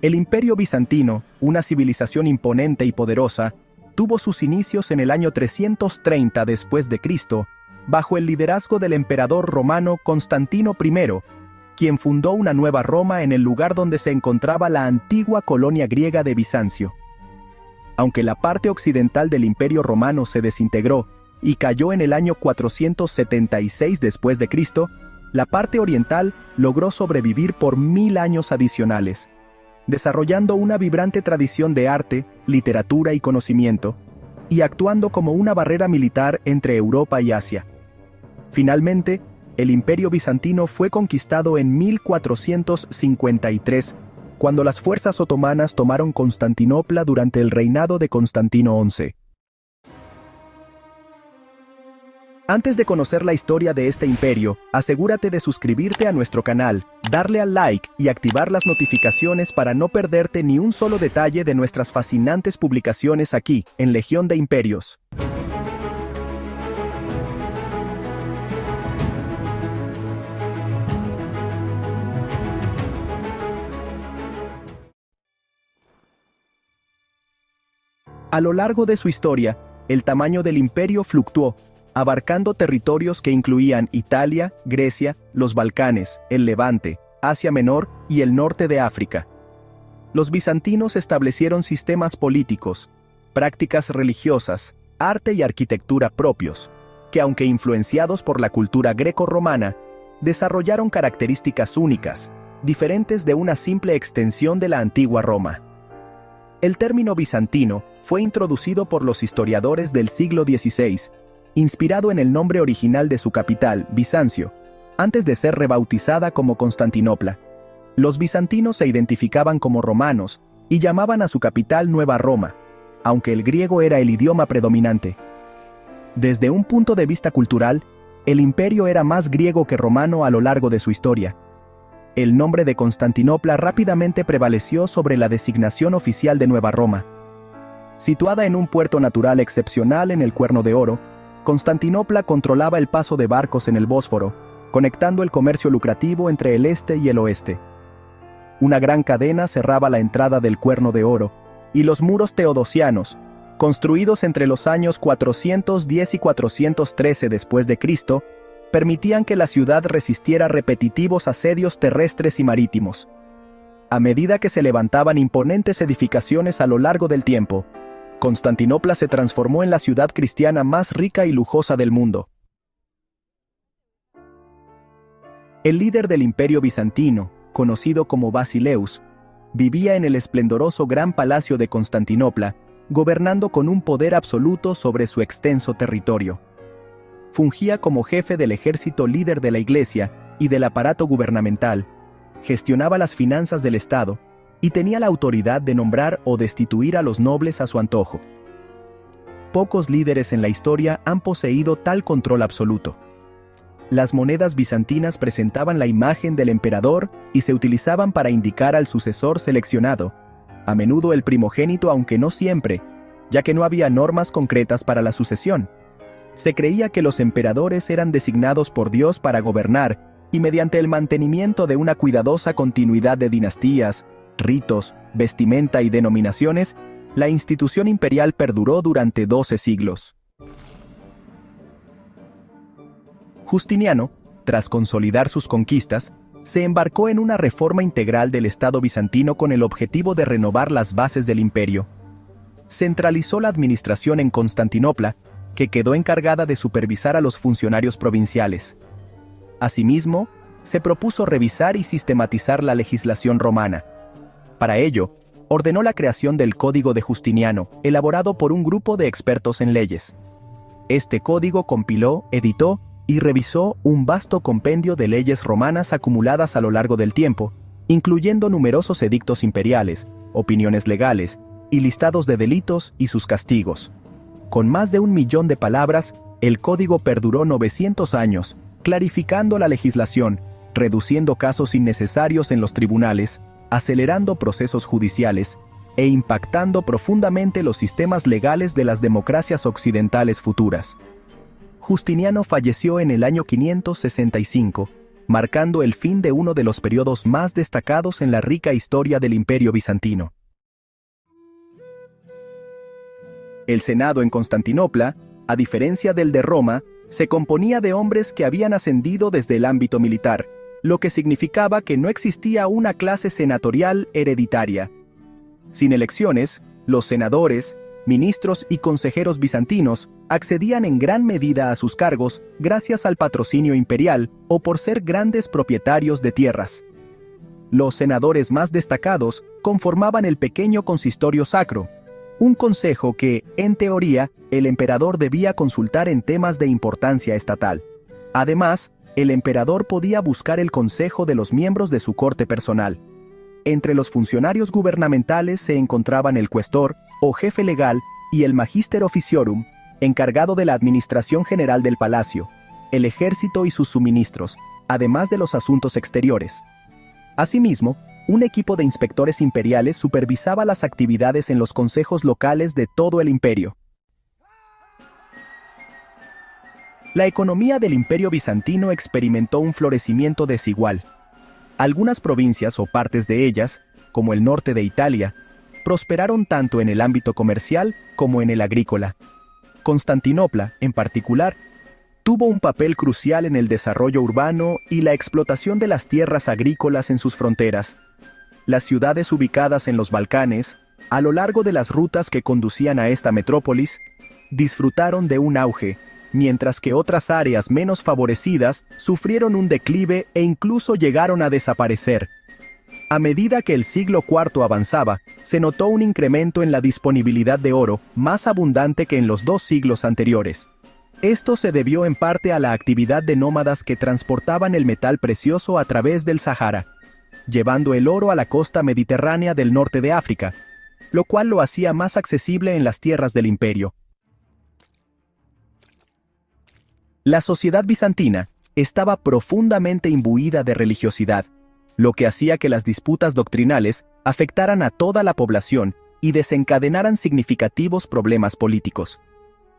El Imperio Bizantino, una civilización imponente y poderosa, tuvo sus inicios en el año 330 después de Cristo, bajo el liderazgo del emperador romano Constantino I, quien fundó una nueva Roma en el lugar donde se encontraba la antigua colonia griega de Bizancio. Aunque la parte occidental del Imperio Romano se desintegró y cayó en el año 476 después de Cristo, la parte oriental logró sobrevivir por 1000 años adicionales, desarrollando una vibrante tradición de arte, literatura y conocimiento, y actuando como una barrera militar entre Europa y Asia. Finalmente, el Imperio Bizantino fue conquistado en 1453, cuando las fuerzas otomanas tomaron Constantinopla durante el reinado de Constantino XI. Antes de conocer la historia de este imperio, asegúrate de suscribirte a nuestro canal, darle al like y activar las notificaciones para no perderte ni un solo detalle de nuestras fascinantes publicaciones aquí, en Legión de Imperios. A lo largo de su historia, el tamaño del imperio fluctuó, abarcando territorios que incluían Italia, Grecia, los Balcanes, el Levante, Asia Menor y el norte de África. Los bizantinos establecieron sistemas políticos, prácticas religiosas, arte y arquitectura propios, que aunque influenciados por la cultura greco-romana, desarrollaron características únicas, diferentes de una simple extensión de la antigua Roma. El término bizantino fue introducido por los historiadores del siglo XVI, inspirado en el nombre original de su capital, Bizancio, antes de ser rebautizada como Constantinopla. Los bizantinos se identificaban como romanos y llamaban a su capital Nueva Roma, aunque el griego era el idioma predominante. Desde un punto de vista cultural, el imperio era más griego que romano a lo largo de su historia. El nombre de Constantinopla rápidamente prevaleció sobre la designación oficial de Nueva Roma. Situada en un puerto natural excepcional en el Cuerno de Oro, Constantinopla controlaba el paso de barcos en el Bósforo, conectando el comercio lucrativo entre el este y el oeste. Una gran cadena cerraba la entrada del Cuerno de Oro, y los muros teodosianos, construidos entre los años 410 y 413 después de Cristo, permitían que la ciudad resistiera repetitivos asedios terrestres y marítimos. A medida que se levantaban imponentes edificaciones a lo largo del tiempo, Constantinopla se transformó en la ciudad cristiana más rica y lujosa del mundo. El líder del Imperio Bizantino, conocido como Basileus, vivía en el esplendoroso Gran Palacio de Constantinopla, gobernando con un poder absoluto sobre su extenso territorio. Fungía como jefe del ejército, líder de la iglesia y del aparato gubernamental, gestionaba las finanzas del Estado y tenía la autoridad de nombrar o destituir a los nobles a su antojo. Pocos líderes en la historia han poseído tal control absoluto. Las monedas bizantinas presentaban la imagen del emperador y se utilizaban para indicar al sucesor seleccionado, a menudo el primogénito, aunque no siempre, ya que no había normas concretas para la sucesión. Se creía que los emperadores eran designados por Dios para gobernar y mediante el mantenimiento de una cuidadosa continuidad de dinastías, ritos, vestimenta y denominaciones, la institución imperial perduró durante 12 siglos. Justiniano, tras consolidar sus conquistas, se embarcó en una reforma integral del Estado bizantino con el objetivo de renovar las bases del imperio. Centralizó la administración en Constantinopla, que quedó encargada de supervisar a los funcionarios provinciales. Asimismo, se propuso revisar y sistematizar la legislación romana. Para ello, ordenó la creación del Código de Justiniano, elaborado por un grupo de expertos en leyes. Este código compiló, editó y revisó un vasto compendio de leyes romanas acumuladas a lo largo del tiempo, incluyendo numerosos edictos imperiales, opiniones legales y listados de delitos y sus castigos. Con más de 1 millón de palabras, el código perduró 900 años, clarificando la legislación, reduciendo casos innecesarios en los tribunales, acelerando procesos judiciales e impactando profundamente los sistemas legales de las democracias occidentales futuras. Justiniano falleció en el año 565, marcando el fin de uno de los periodos más destacados en la rica historia del Imperio bizantino. El Senado en Constantinopla, a diferencia del de Roma, se componía de hombres que habían ascendido desde el ámbito militar, lo que significaba que no existía una clase senatorial hereditaria. Sin elecciones, los senadores, ministros y consejeros bizantinos accedían en gran medida a sus cargos gracias al patrocinio imperial o por ser grandes propietarios de tierras. Los senadores más destacados conformaban el pequeño consistorio sacro, un consejo que, en teoría, el emperador debía consultar en temas de importancia estatal. Además, el emperador podía buscar el consejo de los miembros de su corte personal. Entre los funcionarios gubernamentales se encontraban el cuestor, o jefe legal, y el magister officiorum, encargado de la administración general del palacio, el ejército y sus suministros, además de los asuntos exteriores. Asimismo, un equipo de inspectores imperiales supervisaba las actividades en los consejos locales de todo el imperio. La economía del Imperio bizantino experimentó un florecimiento desigual. Algunas provincias o partes de ellas, como el norte de Italia, prosperaron tanto en el ámbito comercial como en el agrícola. Constantinopla, en particular, tuvo un papel crucial en el desarrollo urbano y la explotación de las tierras agrícolas en sus fronteras. Las ciudades ubicadas en los Balcanes, a lo largo de las rutas que conducían a esta metrópolis, disfrutaron de un auge, mientras que otras áreas menos favorecidas sufrieron un declive e incluso llegaron a desaparecer. A medida que el siglo IV avanzaba, se notó un incremento en la disponibilidad de oro más abundante que en los 2 siglos anteriores. Esto se debió en parte a la actividad de nómadas que transportaban el metal precioso a través del Sahara, llevando el oro a la costa mediterránea del norte de África, lo cual lo hacía más accesible en las tierras del imperio. La sociedad bizantina estaba profundamente imbuida de religiosidad, lo que hacía que las disputas doctrinales afectaran a toda la población y desencadenaran significativos problemas políticos.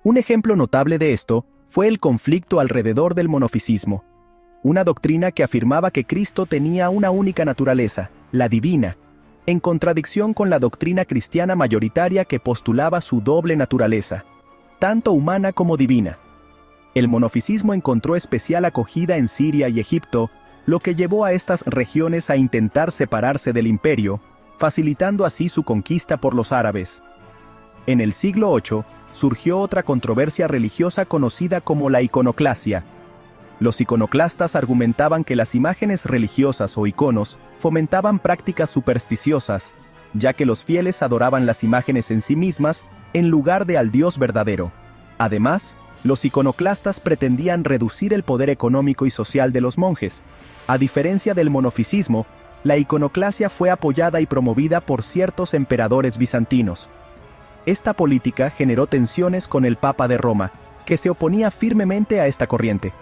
Un ejemplo notable de esto fue el conflicto alrededor del monofisismo, una doctrina que afirmaba que Cristo tenía una única naturaleza, la divina, en contradicción con la doctrina cristiana mayoritaria que postulaba su doble naturaleza, tanto humana como divina. El monofisismo encontró especial acogida en Siria y Egipto, lo que llevó a estas regiones a intentar separarse del imperio, facilitando así su conquista por los árabes. En el siglo VIII surgió otra controversia religiosa conocida como la iconoclasia. Los iconoclastas argumentaban que las imágenes religiosas o iconos fomentaban prácticas supersticiosas, ya que los fieles adoraban las imágenes en sí mismas en lugar de al Dios verdadero. Además, los iconoclastas pretendían reducir el poder económico y social de los monjes. A diferencia del monofisismo, la iconoclasia fue apoyada y promovida por ciertos emperadores bizantinos. Esta política generó tensiones con el Papa de Roma, que se oponía firmemente a esta corriente.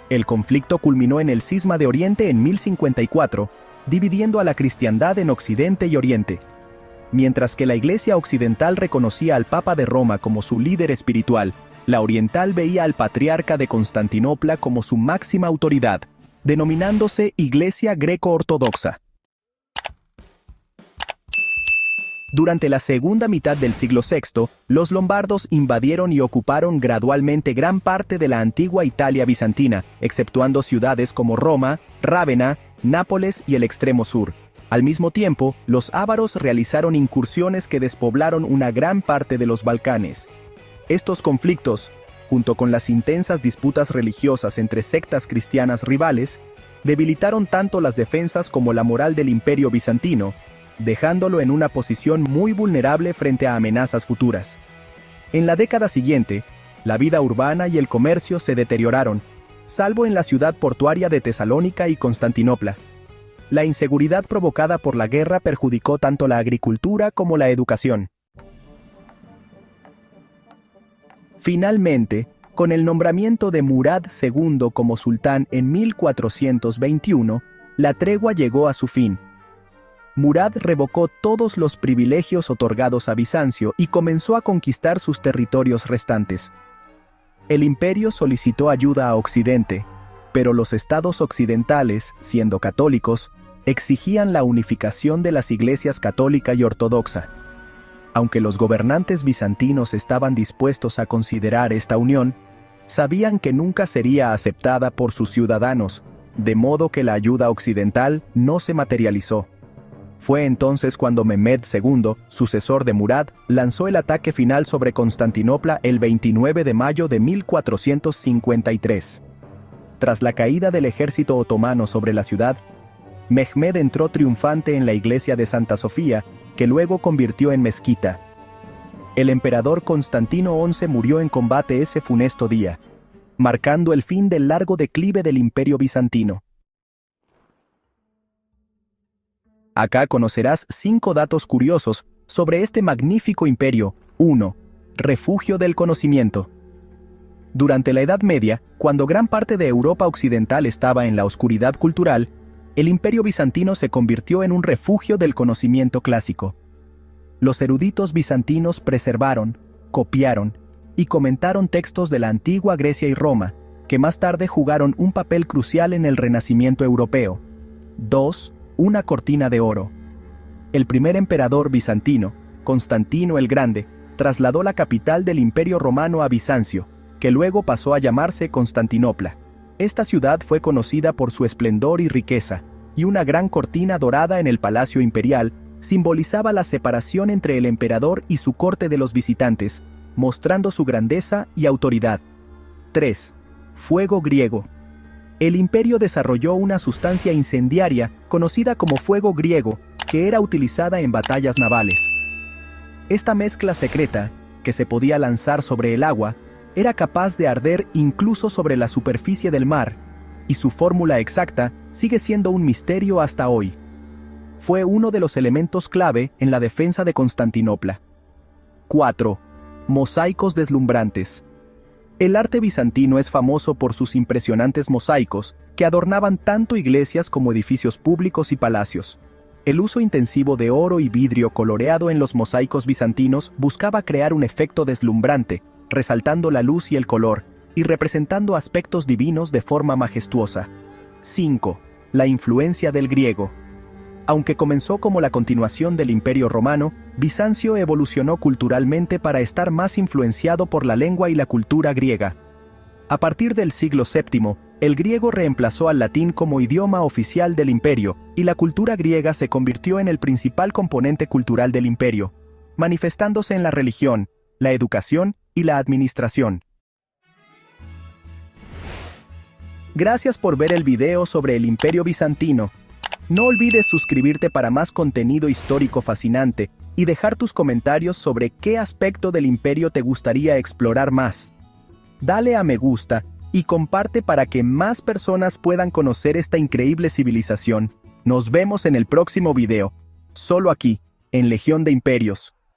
El conflicto culminó en el Cisma de Oriente en 1054, dividiendo a la cristiandad en Occidente y Oriente. Mientras que la Iglesia occidental reconocía al Papa de Roma como su líder espiritual, la oriental veía al Patriarca de Constantinopla como su máxima autoridad, denominándose Iglesia Greco-Ortodoxa. Durante la segunda mitad del siglo VI, los lombardos invadieron y ocuparon gradualmente gran parte de la antigua Italia bizantina, exceptuando ciudades como Roma, Rávena, Nápoles y el extremo sur. Al mismo tiempo, los ávaros realizaron incursiones que despoblaron una gran parte de los Balcanes. Estos conflictos, junto con las intensas disputas religiosas entre sectas cristianas rivales, debilitaron tanto las defensas como la moral del Imperio bizantino, dejándolo en una posición muy vulnerable frente a amenazas futuras. En la década siguiente, la vida urbana y el comercio se deterioraron, salvo en la ciudad portuaria de Tesalónica y Constantinopla. La inseguridad provocada por la guerra perjudicó tanto la agricultura como la educación. Finalmente, con el nombramiento de Murad II como sultán en 1421, la tregua llegó a su fin. Murad revocó todos los privilegios otorgados a Bizancio y comenzó a conquistar sus territorios restantes. El imperio solicitó ayuda a Occidente, Pero los estados occidentales, siendo católicos, exigían la unificación de las iglesias católica y ortodoxa. Aunque los gobernantes bizantinos estaban dispuestos a considerar esta unión, sabían que nunca sería aceptada por sus ciudadanos, de modo que la ayuda occidental no se materializó. Fue entonces cuando Mehmed II, sucesor de Murad, lanzó el ataque final sobre Constantinopla el 29 de mayo de 1453. Tras la caída del ejército otomano sobre la ciudad, Mehmed entró triunfante en la iglesia de Santa Sofía, que luego convirtió en mezquita. El emperador Constantino XI murió en combate ese funesto día, marcando el fin del largo declive del imperio bizantino. Acá conocerás 5 datos curiosos sobre este magnífico imperio. 1. Refugio del conocimiento. Durante la Edad Media, cuando gran parte de Europa occidental estaba en la oscuridad cultural, el imperio bizantino se convirtió en un refugio del conocimiento clásico. Los eruditos bizantinos preservaron, copiaron y comentaron textos de la antigua Grecia y Roma, que más tarde jugaron un papel crucial en el Renacimiento europeo. 2. Una cortina de oro. El primer emperador bizantino, Constantino el Grande, trasladó la capital del Imperio Romano a Bizancio, que luego pasó a llamarse Constantinopla. Esta ciudad fue conocida por su esplendor y riqueza, y una gran cortina dorada en el Palacio Imperial simbolizaba la separación entre el emperador y su corte de los visitantes, mostrando su grandeza y autoridad. 3. Fuego griego. El imperio desarrolló una sustancia incendiaria conocida como fuego griego, que era utilizada en batallas navales. Esta mezcla secreta, que se podía lanzar sobre el agua, era capaz de arder incluso sobre la superficie del mar, y su fórmula exacta sigue siendo un misterio hasta hoy. Fue uno de los elementos clave en la defensa de Constantinopla. 4. Mosaicos deslumbrantes. El arte bizantino es famoso por sus impresionantes mosaicos, que adornaban tanto iglesias como edificios públicos y palacios. El uso intensivo de oro y vidrio coloreado en los mosaicos bizantinos buscaba crear un efecto deslumbrante, resaltando la luz y el color, y representando aspectos divinos de forma majestuosa. 5. La influencia del griego. Aunque comenzó como la continuación del Imperio Romano, Bizancio evolucionó culturalmente para estar más influenciado por la lengua y la cultura griega. A partir del siglo VII, el griego reemplazó al latín como idioma oficial del imperio, y la cultura griega se convirtió en el principal componente cultural del imperio, manifestándose en la religión, la educación y la administración. Gracias por ver el video sobre el Imperio Bizantino. No olvides suscribirte para más contenido histórico fascinante y dejar tus comentarios sobre qué aspecto del imperio te gustaría explorar más. Dale a me gusta y comparte para que más personas puedan conocer esta increíble civilización. Nos vemos en el próximo video, solo aquí, en Legión de Imperios.